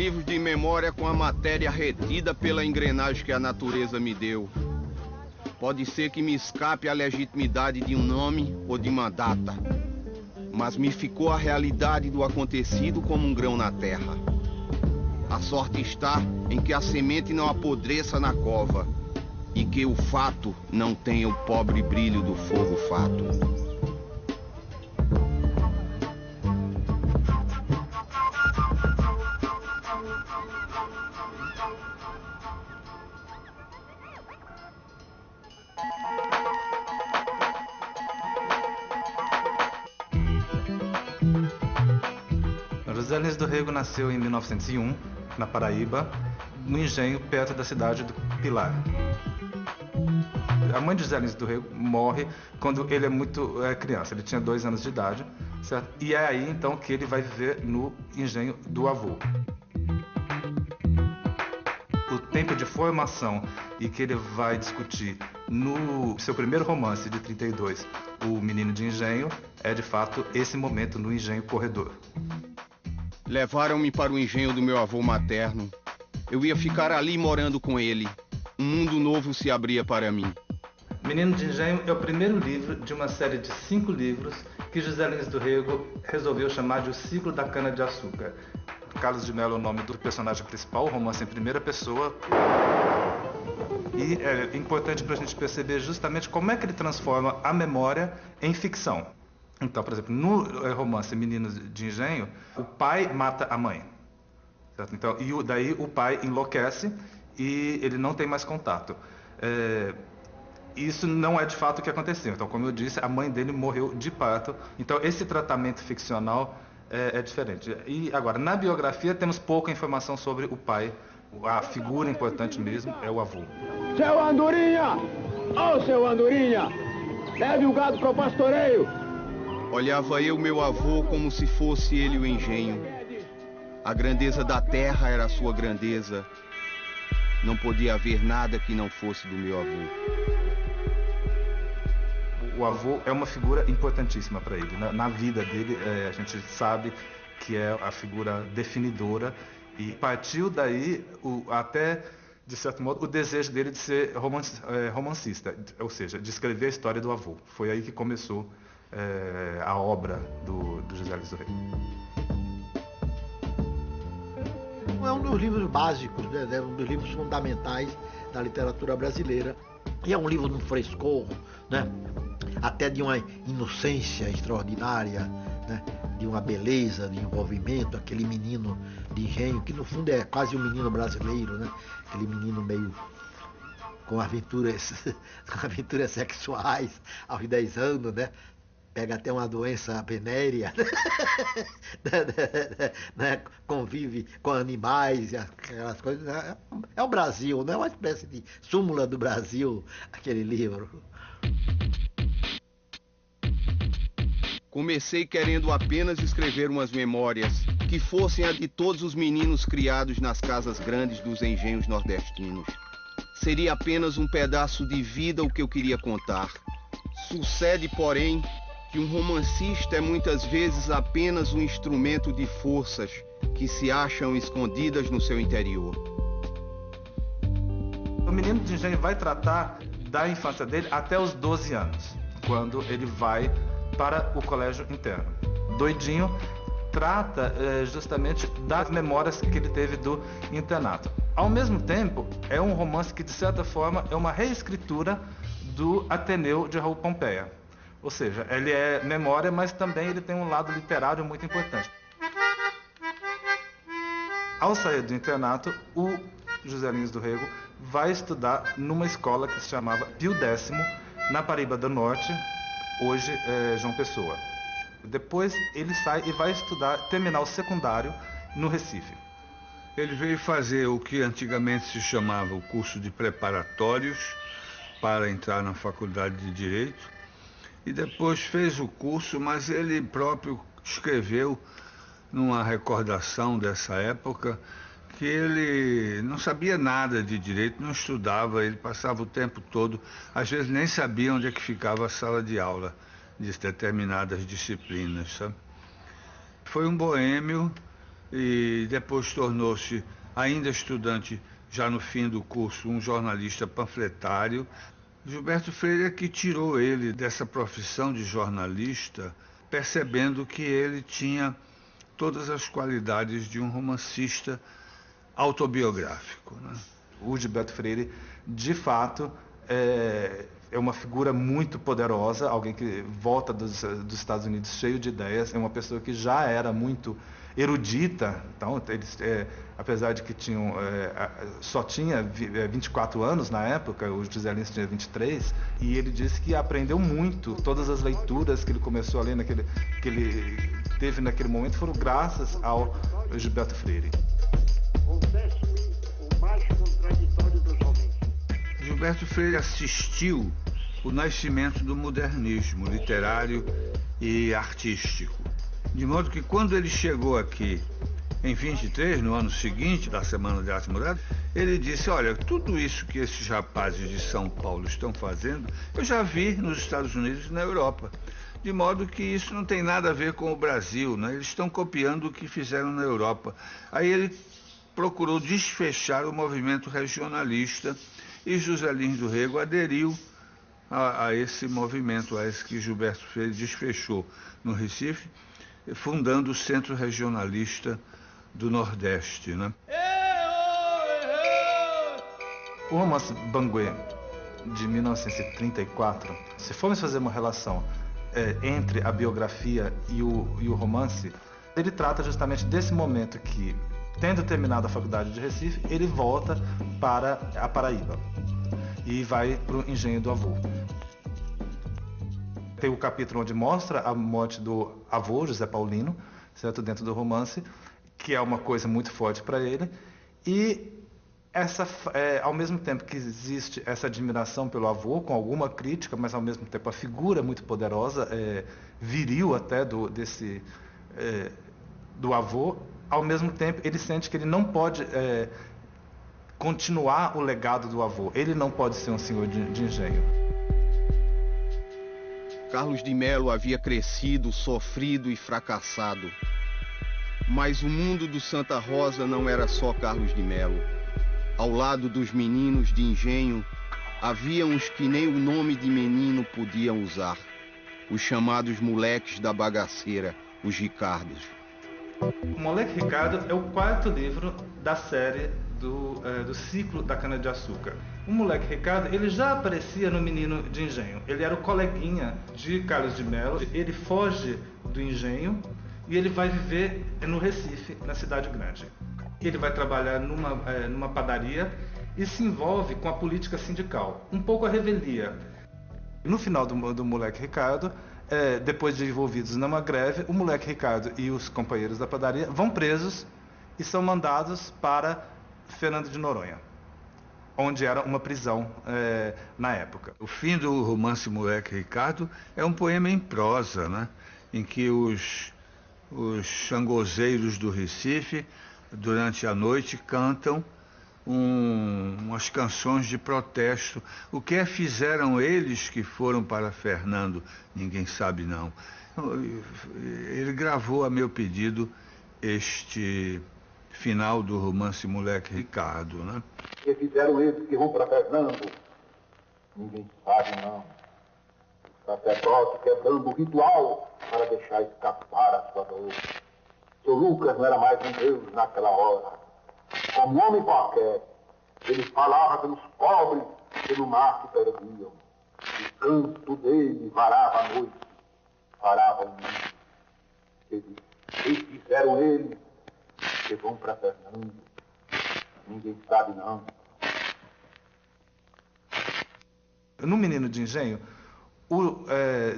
livros de memória com a matéria retida pela engrenagem que a natureza me deu. Pode ser que me escape a legitimidade de um nome ou de uma data, mas me ficou a realidade do acontecido como um grão na terra. A sorte está em que a semente não apodreça na cova e que o fato não tenha o pobre brilho do fogo fato. José Lins do Rego nasceu em 1901, na Paraíba, no engenho perto da cidade do Pilar. A mãe de José Lins do Rego morre quando ele é muito criança, ele tinha 2 anos de idade, certo? E é aí então que ele vai viver no engenho do avô. O tempo de formação e que ele vai discutir no seu primeiro romance de 32, O Menino de Engenho, é de fato esse momento no engenho corredor. Levaram-me para o engenho do meu avô materno. Eu ia ficar ali morando com ele. Um mundo novo se abria para mim. Menino de Engenho é o primeiro livro de uma série de 5 livros que José Lins do Rego resolveu chamar de O Ciclo da Cana-de-Açúcar. Carlos de Mello é o nome do personagem principal, o romance em primeira pessoa. E é importante para a gente perceber justamente como é que ele transforma a memória em ficção. Então, por exemplo, no romance Meninos de Engenho, o pai mata a mãe. Certo? Então, daí o pai enlouquece e ele não tem mais contato. Isso não é de fato o que aconteceu. Então, como eu disse, a mãe dele morreu de parto. Então, esse tratamento ficcional é diferente. E agora, na biografia, temos pouca informação sobre o pai. A figura importante mesmo é o avô. Seu Andorinha! Ô, seu Andorinha! Leve o gado para o pastoreio! Olhava eu meu avô como se fosse ele o engenho. A grandeza da terra era a sua grandeza. Não podia haver nada que não fosse do meu avô. O avô é uma figura importantíssima para ele. Na vida dele, a gente sabe que é a figura definidora. E partiu daí, até, de certo modo, o desejo dele de ser romancista. Ou seja, de escrever a história do avô. Foi aí que começou a obra do José Lins do Rego. É um dos livros básicos, né? É um dos livros fundamentais da literatura brasileira. E é um livro de um frescor, né? Até de uma inocência extraordinária, né? De uma beleza, de envolvimento, aquele menino de engenho, que no fundo é quase um menino brasileiro, né? Aquele menino meio com aventuras sexuais aos 10 anos, né? Pega até uma doença venérea, né? Convive com animais e aquelas coisas. É o Brasil, não é uma espécie de súmula do Brasil, aquele livro. Comecei querendo apenas escrever umas memórias que fossem a de todos os meninos criados nas casas grandes dos engenhos nordestinos. Seria apenas um pedaço de vida o que eu queria contar. Sucede, porém, que um romancista é muitas vezes apenas um instrumento de forças que se acham escondidas no seu interior. O Menino de Engenho vai tratar da infância dele até os 12 anos, quando ele vai para o colégio interno. Doidinho trata justamente das memórias que ele teve do internato. Ao mesmo tempo, é um romance que, de certa forma, é uma reescritura do Ateneu de Raul Pompeia. Ou seja, ele é memória, mas também ele tem um lado literário muito importante. Ao sair do internato, o José Lins do Rego vai estudar numa escola que se chamava Pio X, na Paraíba do Norte, hoje João Pessoa. Depois ele sai e vai estudar, terminar o secundário no Recife. Ele veio fazer o que antigamente se chamava o curso de preparatórios para entrar na faculdade de Direito. E depois fez o curso, mas ele próprio escreveu, numa recordação dessa época, que ele não sabia nada de direito, não estudava, ele passava o tempo todo, às vezes nem sabia onde é que ficava a sala de aula de determinadas disciplinas, sabe? Foi um boêmio, e depois tornou-se, ainda estudante, já no fim do curso, um jornalista panfletário. Gilberto Freire é que tirou ele dessa profissão de jornalista, percebendo que ele tinha todas as qualidades de um romancista autobiográfico, né? O Gilberto Freire, de fato, é uma figura muito poderosa, alguém que volta dos Estados Unidos cheio de ideias, é uma pessoa que já era muito erudita, então, apesar de que só tinha 24 anos na época, o José Lins tinha 23, e ele disse que aprendeu muito, todas as leituras que ele começou a ler, que ele teve naquele momento, foram graças ao Gilberto Freire. Confesso-me o mais contraditório dos homens. Gilberto Freire assistiu o nascimento do modernismo literário e artístico. De modo que quando ele chegou aqui em 23, no ano seguinte da Semana de Arte Moderna, ele disse: olha, tudo isso que esses rapazes de São Paulo estão fazendo, eu já vi nos Estados Unidos e na Europa. De modo que isso não tem nada a ver com o Brasil, né? Eles estão copiando o que fizeram na Europa. Aí ele procurou desfechar o movimento regionalista e José Lins do Rego aderiu a esse movimento, a esse que Gilberto Freire desfechou no Recife, fundando o Centro Regionalista do Nordeste, né? O romance Banguê, de 1934, se formos fazer uma relação entre a biografia e o romance, ele trata justamente desse momento que, tendo terminado a faculdade de Recife, ele volta para a Paraíba e vai para o engenho do avô. Tem o capítulo onde mostra a morte do avô, José Paulino, certo? Dentro do romance, que é uma coisa muito forte para ele. E ao mesmo tempo que existe essa admiração pelo avô, com alguma crítica, mas ao mesmo tempo a figura muito poderosa, viril até do avô, ao mesmo tempo ele sente que ele não pode continuar o legado do avô. Ele não pode ser um senhor de engenho. Carlos de Melo havia crescido, sofrido e fracassado. Mas o mundo do Santa Rosa não era só Carlos de Melo. Ao lado dos meninos de engenho, havia uns que nem o nome de menino podiam usar. Os chamados moleques da bagaceira, os Ricardos. O Moleque Ricardo é o quarto livro da série do ciclo da cana-de-açúcar. O Moleque Ricardo, ele já aparecia no Menino de Engenho. Ele era o coleguinha de Carlos de Melo. Ele foge do engenho e ele vai viver no Recife, na cidade grande. Ele vai trabalhar numa padaria e se envolve com a política sindical, um pouco a revelia. No final do Moleque Ricardo, depois de envolvidos numa greve, o Moleque Ricardo e os companheiros da padaria vão presos e são mandados para Fernando de Noronha, onde era uma prisão na época. O fim do romance Moleque Ricardo é um poema em prosa, né? Em que os xangozeiros do Recife, durante a noite, cantam umas canções de protesto. O que fizeram eles que foram para Fernando? Ninguém sabe, não. Ele gravou a meu pedido este final do romance Moleque Ricardo, né? O que fizeram eles que vão para Fernando? Ninguém sabe, não. O sacerdote quebrando o ritual para deixar escapar a sua dor. Seu Lucas não era mais um Deus naquela hora. Como homem qualquer, ele falava pelos pobres que no mar se perdiam. O canto dele varava a noite, varava o mundo. Ele disse, que fizeram eles que vão para Fernando? Ninguém sabe, não. No Menino de Engenho, o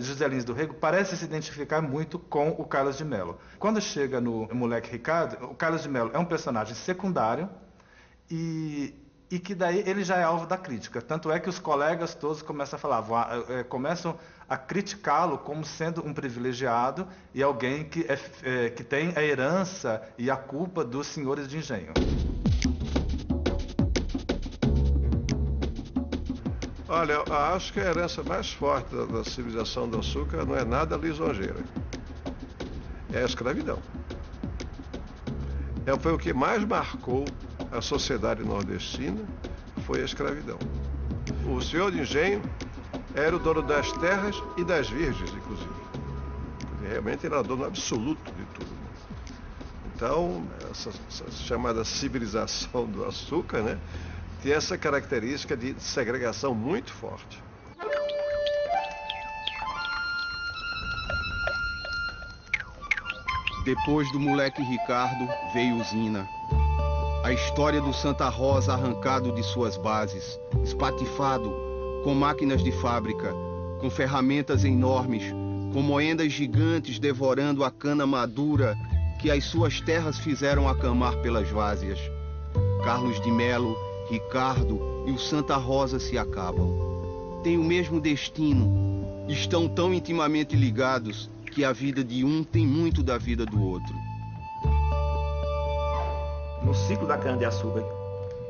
José Lins do Rego parece se identificar muito com o Carlos de Melo. Quando chega no Moleque Ricardo, o Carlos de Melo é um personagem secundário e que daí ele já é alvo da crítica. Tanto é que os colegas todos começam a falar, começam a criticá-lo como sendo um privilegiado e alguém que tem a herança e a culpa dos senhores de engenho. Olha, eu acho que a herança mais forte da civilização do açúcar não é nada lisonjeira. É a escravidão. Foi o que mais marcou a sociedade nordestina, foi a escravidão. O senhor de engenho era o dono das terras e das virgens, inclusive. Realmente ele era dono absoluto de tudo. Então, essa chamada civilização do açúcar, né, tem essa característica de segregação muito forte. Depois do moleque Ricardo, veio Zina. A história do Santa Rosa arrancado de suas bases, espatifado, com máquinas de fábrica, com ferramentas enormes, com moendas gigantes devorando a cana madura que as suas terras fizeram acamar pelas várzeas. Carlos de Melo, Ricardo e o Santa Rosa se acabam. Têm o mesmo destino, estão tão intimamente ligados que a vida de um tem muito da vida do outro. No ciclo da cana-de-açúcar,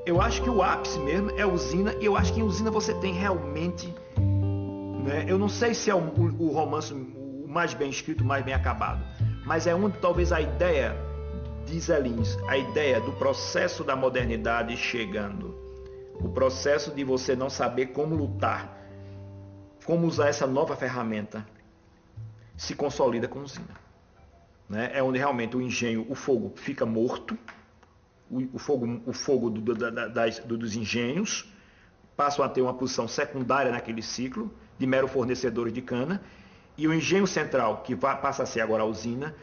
eu acho que o ápice mesmo é Usina, e eu acho que em Usina você tem realmente, né, eu não sei se é o romance o mais bem escrito, o mais bem acabado, mas é onde talvez a ideia de Zé Lins, a ideia do processo da modernidade chegando, o processo de você não saber como lutar, como usar essa nova ferramenta, se consolida com Usina. Né? É onde realmente o engenho, o fogo fica morto, o fogo dos engenhos passam a ter uma posição secundária naquele ciclo, de mero fornecedores de cana, e o engenho central, que passa a ser agora a usina,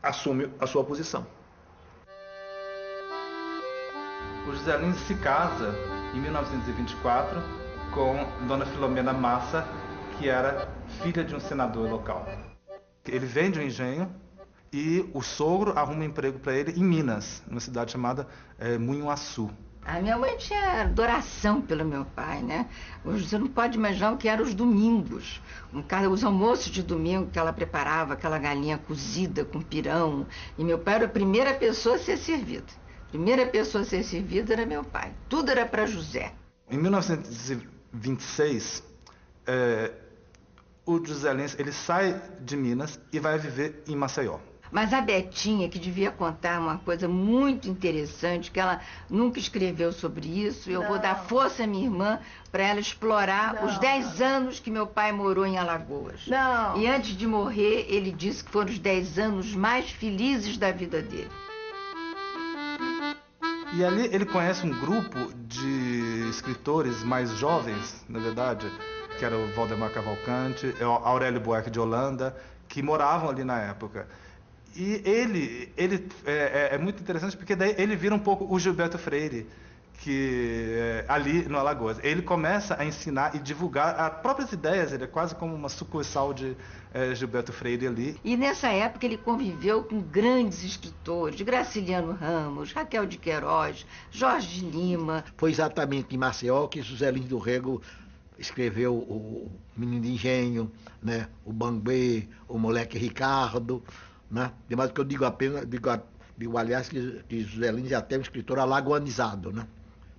assume a sua posição. O José Lins se casa em 1924 com Dona Filomena Massa, que era filha de um senador local. Ele vende o engenho e o sogro arruma emprego para ele em Minas, numa cidade chamada Munhuaçu. A minha mãe tinha adoração pelo meu pai, né? Você não pode imaginar o que eram os domingos. Os almoços de domingo que ela preparava, aquela galinha cozida com pirão. E meu pai era a primeira pessoa a ser servida. A primeira pessoa a ser servida era meu pai. Tudo era para José. Em 1926, o José Lins, ele sai de Minas e vai viver em Maceió. Mas a Betinha, que devia contar uma coisa muito interessante, que ela nunca escreveu sobre isso, eu vou dar força à minha irmã para ela explorar os 10 anos que meu pai morou em Alagoas. E antes de morrer, ele disse que foram os 10 anos mais felizes da vida dele. E ali ele conhece um grupo de escritores mais jovens, na verdade, que era o Valdemar Cavalcante, Aurélio Buarque de Holanda, que moravam ali na época. E ele é muito interessante porque daí ele vira um pouco o Gilberto Freire, que ali no Alagoas. Ele começa a ensinar e divulgar as próprias ideias, ele é quase como uma sucursal de Gilberto Freire ali. E nessa época ele conviveu com grandes escritores, Graciliano Ramos, Raquel de Queiroz, Jorge de Lima. Foi exatamente em Maceió que José Lins do Rego escreveu o Menino de Engenho, né? O Banguê, o Moleque Ricardo, né? Demais que eu digo apenas, aliás, que José Lins é até um escritor alagoanizado, né?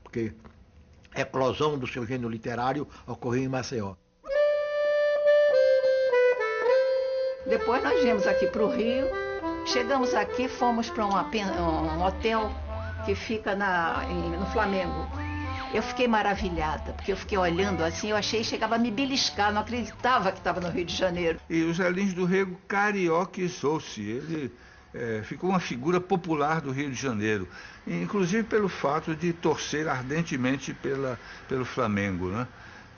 Porque a eclosão do seu gênero literário ocorreu em Maceió. Depois nós viemos aqui para o Rio, chegamos aqui, fomos para um hotel que fica no Flamengo. Eu fiquei maravilhada, porque eu fiquei olhando assim, eu achei que chegava a me beliscar, não acreditava que estava no Rio de Janeiro. E o Zé Lins do Rego carioquizou-se, ele ficou uma figura popular do Rio de Janeiro, inclusive pelo fato de torcer ardentemente pelo Flamengo, né?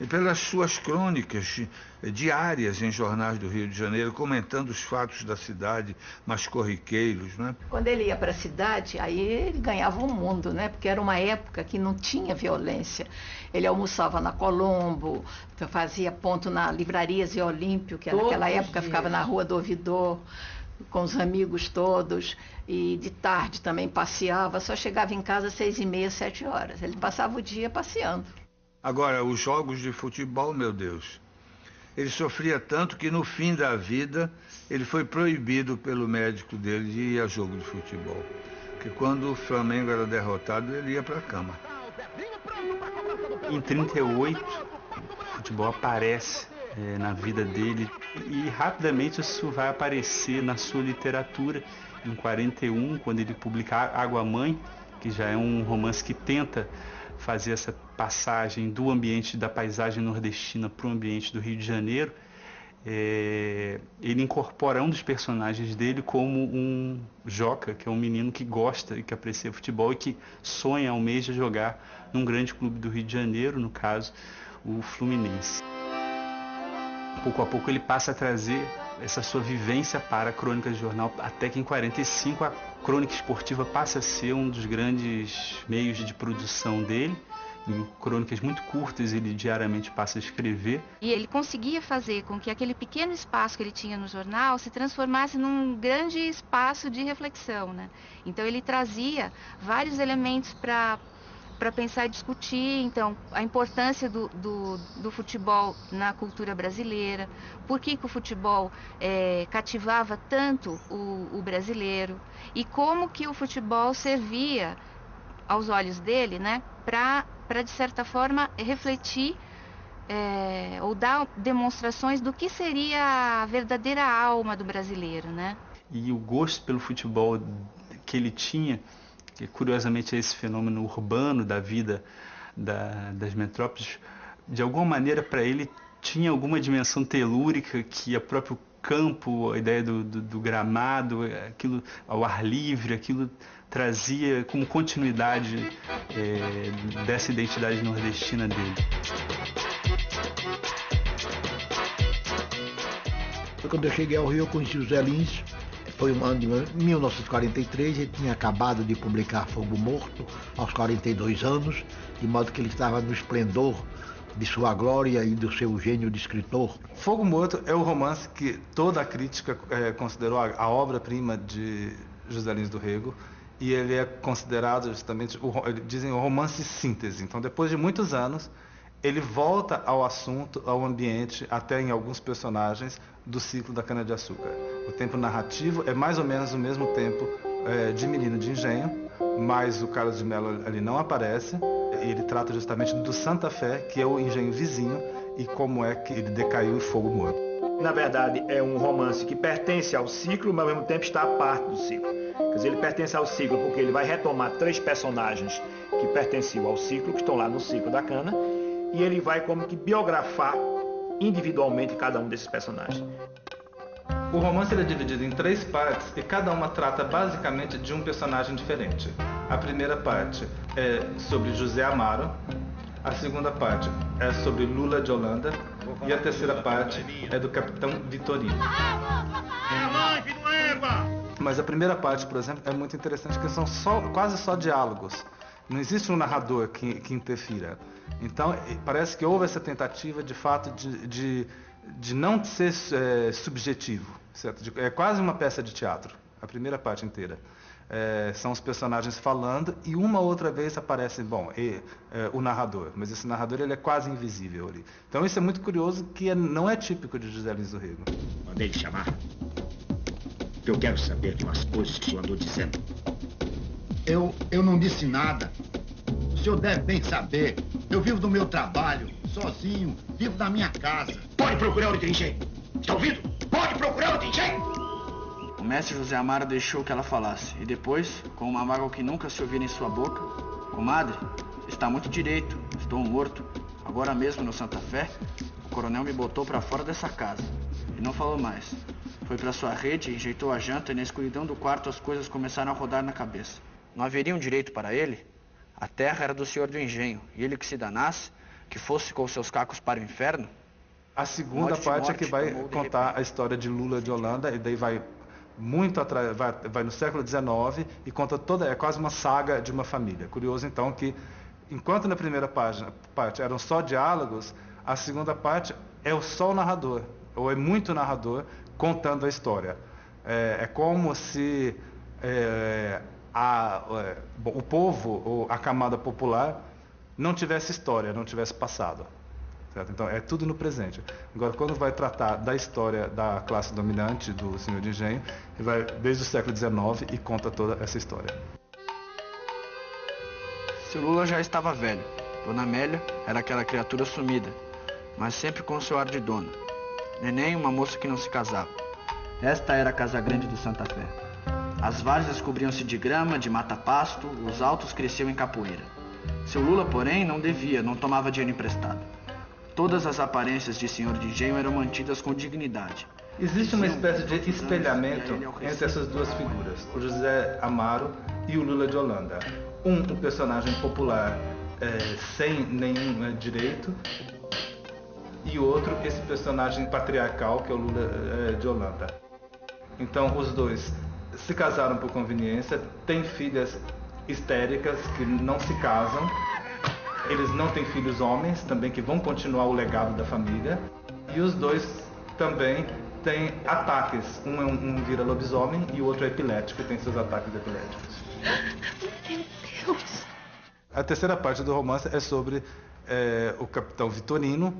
E pelas suas crônicas diárias em jornais do Rio de Janeiro, comentando os fatos da cidade mais corriqueiros, né? Quando ele ia para a cidade, aí ele ganhava o mundo, né? Porque era uma época que não tinha violência. Ele almoçava na Colombo, fazia ponto na Livraria Zé Olímpio, que naquela época ficava na Rua do Ouvidor, com os amigos todos, e de tarde também passeava, só chegava em casa às 6h30, 7 horas. Ele passava o dia passeando. Agora, os jogos de futebol, meu Deus, ele sofria tanto que no fim da vida ele foi proibido pelo médico dele de ir a jogo de futebol. Porque quando o Flamengo era derrotado, ele ia para a cama. Em 1938, o futebol aparece na vida dele, e rapidamente isso vai aparecer na sua literatura. Em 41, quando ele publica Água Mãe, que já é um romance que tenta fazer essa passagem do ambiente da paisagem nordestina para o ambiente do Rio de Janeiro, ele incorpora um dos personagens dele como um Joca, que é um menino que gosta e que aprecia futebol e que sonha, almeja jogar num grande clube do Rio de Janeiro, no caso, o Fluminense. Pouco a pouco ele passa a trazer essa sua vivência para a Crônica de Jornal, até que em 45 a crônica esportiva passa a ser um dos grandes meios de produção dele. Em crônicas muito curtas ele diariamente passa a escrever. E ele conseguia fazer com que aquele pequeno espaço que ele tinha no jornal se transformasse num grande espaço de reflexão, né? Então ele trazia vários elementos para pensar e discutir, então, a importância do futebol na cultura brasileira, por que o futebol cativava tanto o brasileiro, e como que o futebol servia, aos olhos dele, né, para, de certa forma, refletir ou dar demonstrações do que seria a verdadeira alma do brasileiro, né? E o gosto pelo futebol que ele tinha, que curiosamente é esse fenômeno urbano da vida das metrópoles, de alguma maneira para ele tinha alguma dimensão telúrica que o próprio campo, a ideia do gramado, aquilo ao ar livre, aquilo trazia como continuidade dessa identidade nordestina dele. Quando eu cheguei ao Rio, eu conheci o Zé Lins. Foi um ano de 1943, ele tinha acabado de publicar Fogo Morto, aos 42 anos, de modo que ele estava no esplendor de sua glória e do seu gênio de escritor. Fogo Morto é o romance que toda a crítica considerou a obra-prima de José Lins do Rego, e ele é considerado justamente, dizem, o romance síntese. Então, depois de muitos anos, ele volta ao assunto, ao ambiente, até em alguns personagens do ciclo da cana-de-açúcar. O tempo narrativo é mais ou menos o mesmo tempo de Menino de Engenho, mas o Carlos de Mello ali não aparece. Ele trata justamente do Santa Fé, que é o engenho vizinho, e como é que ele decaiu em Fogo Morto. Na verdade, é um romance que pertence ao ciclo, mas ao mesmo tempo está à parte do ciclo. Quer dizer, ele pertence ao ciclo porque ele vai retomar 3 personagens que pertenciam ao ciclo, que estão lá no ciclo da cana, e ele vai como que biografar individualmente cada um desses personagens. O romance é dividido em 3 partes e cada uma trata basicamente de um personagem diferente. A primeira parte é sobre José Amaro, a segunda parte é sobre Lula de Holanda e a terceira parte é do Capitão Vitorino. Mas a primeira parte, por exemplo, é muito interessante porque são quase só diálogos. Não existe um narrador que interfira. Então, parece que houve essa tentativa, de fato, de não ser subjetivo. Certo? É quase uma peça de teatro, a primeira parte inteira. São os personagens falando e uma outra vez aparece, o narrador. Mas esse narrador ele é quase invisível ali. Então, isso é muito curioso, que não é típico de José Lins do Rego. Mandei ele chamar. Eu quero saber de umas coisas que o senhor andou dizendo. Eu não disse nada. O senhor deve bem saber. Eu vivo do meu trabalho, sozinho, vivo da minha casa. Pode procurar outro engenho. Está ouvindo? Pode procurar outro engenho. O mestre José Amaro deixou que ela falasse. E depois, com uma mágoa que nunca se ouvira em sua boca: comadre, está muito direito. Estou morto. Agora mesmo no Santa Fé, o coronel me botou para fora dessa casa. E não falou mais. Foi para sua rede, enjeitou a janta e na escuridão do quarto as coisas começaram a rodar na cabeça. Não haveria um direito para ele? A terra era do senhor do engenho, e ele que se danasse, que fosse com seus cacos para o inferno? A segunda parte é que vai contar a história de Lula de Holanda, e daí vai muito atrás, vai no século XIX e conta é quase uma saga de uma família. Curioso então que, enquanto na primeira parte eram só diálogos, a segunda parte é só o narrador, ou é muito narrador contando a história. É como se o povo, ou a camada popular, não tivesse história, não tivesse passado. Certo? Então, é tudo no presente. Agora, quando vai tratar da história da classe dominante do senhor de engenho, ele vai desde o século XIX e conta toda essa história. Seu Lula já estava velho. Dona Amélia era aquela criatura sumida. mas sempre com seu ar de dona. Neném, uma moça que não se casava. Esta era a casa grande do Santa Fé. As várzeas cobriam-se de grama, de mata-pasto, os altos cresciam em capoeira. Seu Lula, porém, não devia, não tomava dinheiro emprestado. Todas as aparências de senhor de engenho eram mantidas com dignidade. Existe uma espécie de espelhamento entre essas duas figuras, o José Amaro e o Lula de Holanda. Um personagem popular sem nenhum direito, e outro, esse personagem patriarcal, que é o Lula de Holanda. Então, os dois se casaram por conveniência, têm filhas histéricas que não se casam, eles não têm filhos homens, também, que vão continuar o legado da família, e os dois também têm ataques. Um vira lobisomem e o outro é epilético e tem seus ataques epiléticos. Meu Deus! A terceira parte do romance é sobre o capitão Vitorino,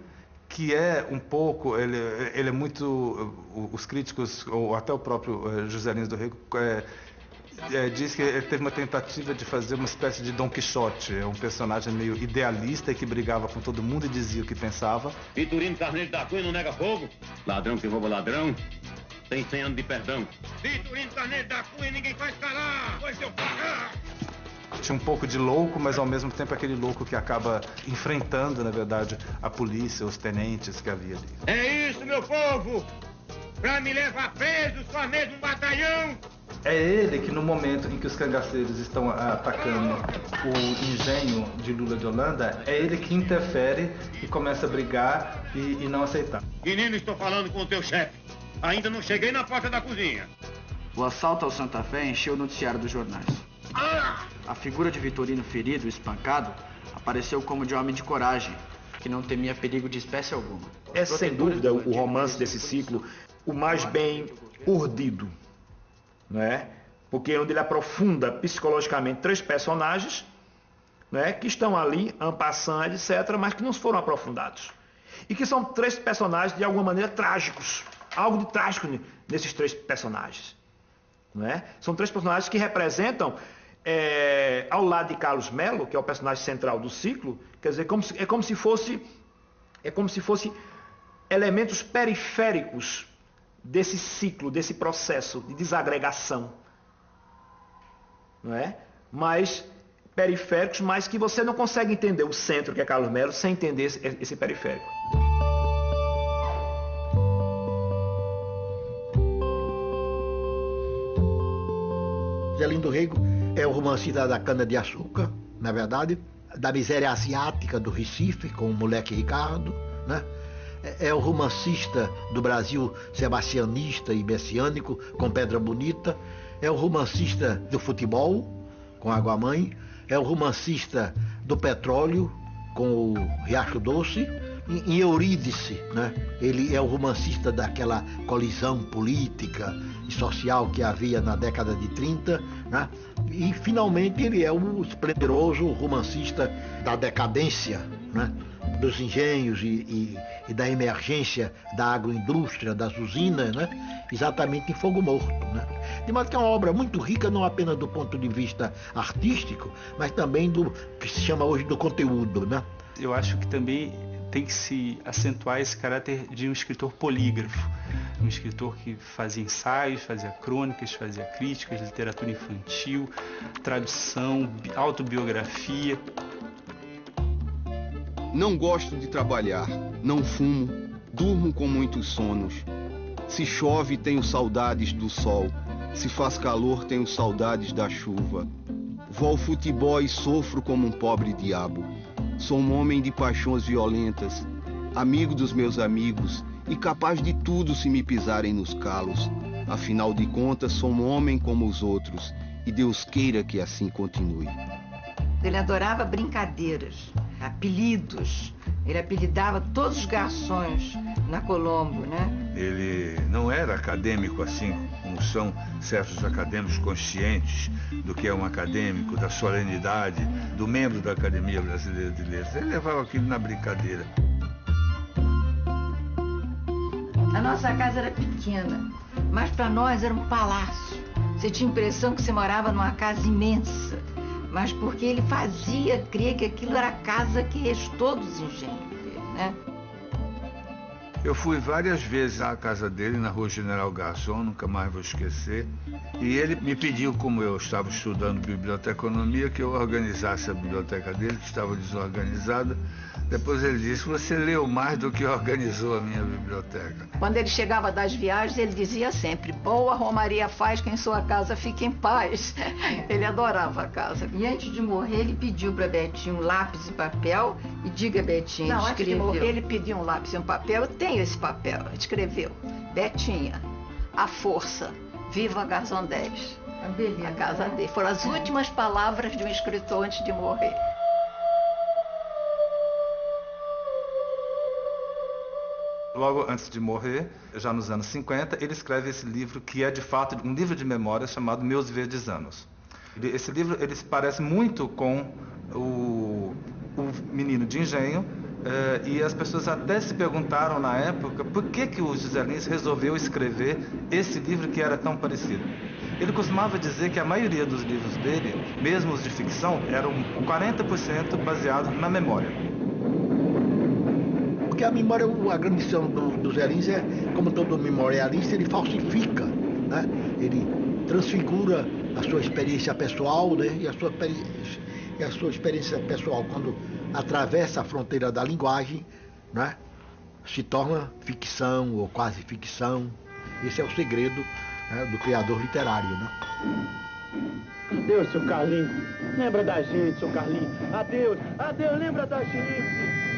que é um pouco, ele é muito, os críticos, ou até o próprio José Lins do Rego, diz que ele teve uma tentativa de fazer uma espécie de Dom Quixote, um personagem meio idealista e que brigava com todo mundo e dizia o que pensava. Vitorino Carneiro da Cunha não nega fogo, ladrão que rouba ladrão, tem 100 anos de perdão. Vitorino Carneiro da Cunha ninguém faz calar, pois seu pagar! Tinha um pouco de louco, mas ao mesmo tempo aquele louco que acaba enfrentando, na verdade, a polícia, os tenentes que havia ali. É isso, meu povo! Pra me levar preso, só mesmo um batalhão! É ele que, no momento em que os cangaceiros estão atacando o engenho de Lula de Holanda, é ele que interfere e começa a brigar e não aceitar. Menino, estou falando com o teu chefe. Ainda não cheguei na porta da cozinha. O assalto ao Santa Fé encheu o noticiário dos jornais. A figura de Vitorino ferido, espancado, apareceu como de homem de coragem, que não temia perigo de espécie alguma. É sem dúvida o romance desse ciclo o mais bem urdido, não é? Porque é onde ele aprofunda psicologicamente 3 personagens, não é? Que estão ali, en passant, etc., mas que não foram aprofundados. E que são 3 personagens, de alguma maneira, trágicos. Algo de trágico nesses 3 personagens. Não é? São 3 personagens que representam, ao lado de Carlos Melo, que é o personagem central do ciclo, quer dizer, é como se fosse elementos periféricos desse ciclo, desse processo de desagregação. Não é? Mas periféricos, mas que você não consegue entender o centro, que é Carlos Melo, sem entender esse periférico. José Lins do Rego é o romancista da cana-de-açúcar, na verdade, da miséria asiática do Recife, com o moleque Ricardo, né? É o romancista do Brasil sebastianista e messiânico, com Pedra Bonita. É o romancista do futebol, com Água Mãe. É o romancista do petróleo, com o Riacho Doce. Em Eurídice, né? Ele é o romancista daquela colisão política e social que havia na década de 30, né? E finalmente ele é o esplendoroso romancista da decadência, né? Dos engenhos e da emergência da agroindústria, das usinas, né? Exatamente em Fogo Morto, né? De modo que é uma obra muito rica, não apenas do ponto de vista artístico, mas também do que se chama hoje do conteúdo, né? Eu acho que também tem que se acentuar esse caráter de um escritor polígrafo, um escritor que fazia ensaios, fazia crônicas, fazia críticas, literatura infantil, tradução, autobiografia. Não gosto de trabalhar, não fumo, durmo com muitos sonos. Se chove, tenho saudades do sol, se faz calor, tenho saudades da chuva. Vou ao futebol e sofro como um pobre diabo. Sou um homem de paixões violentas, amigo dos meus amigos e capaz de tudo se me pisarem nos calos. Afinal de contas, sou um homem como os outros e Deus queira que assim continue. Ele adorava brincadeiras, apelidos. Ele apelidava todos os garçons na Colombo, né? Ele não era acadêmico assim, como são certos acadêmicos conscientes do que é um acadêmico, da solenidade, do membro da Academia Brasileira de Letras. Ele levava aquilo na brincadeira. A nossa casa era pequena, mas para nós era um palácio. Você tinha a impressão que você morava numa casa imensa, mas porque ele fazia crer que aquilo era a casa que restou dos engenhos, né? Eu fui várias vezes à casa dele, na Rua General Garçom, nunca mais vou esquecer. E ele me pediu, como eu estava estudando biblioteconomia, que eu organizasse a biblioteca dele, que estava desorganizada. Depois ele disse: você leu mais do que organizou a minha biblioteca. Quando ele chegava das viagens, ele dizia sempre: boa romaria faz quem sua casa fique em paz. Ele adorava a casa. E antes de morrer, ele pediu para Betinho um lápis e papel. E diga, Betinho, Não, ele antes de escreveu. morrer, ele pediu um lápis e um papel. Eu tenho esse papel. Escreveu: Betinha, a força, viva a Garzon 10. A casa dele. Foram as últimas palavras de um escritor antes de morrer. Logo antes de morrer, já nos anos 50, ele escreve esse livro, que é de fato um livro de memórias chamado Meus Verdes Anos. Esse livro ele se parece muito com o Menino de Engenho, e as pessoas até se perguntaram na época por que o José Lins resolveu escrever esse livro que era tão parecido. Ele costumava dizer que a maioria dos livros dele, mesmo os de ficção, eram 40% baseados na memória. Porque a memória, a grande missão do Zé Lins é, como todo memorialista, ele falsifica, né? Ele transfigura a sua experiência pessoal, né? E a sua experiência pessoal, quando atravessa a fronteira da linguagem, né? Se torna ficção ou quase ficção. Esse é o segredo, né, do criador literário, né? Adeus, seu Carlinhos. Lembra da gente, seu Carlinhos. Adeus, adeus, lembra da gente.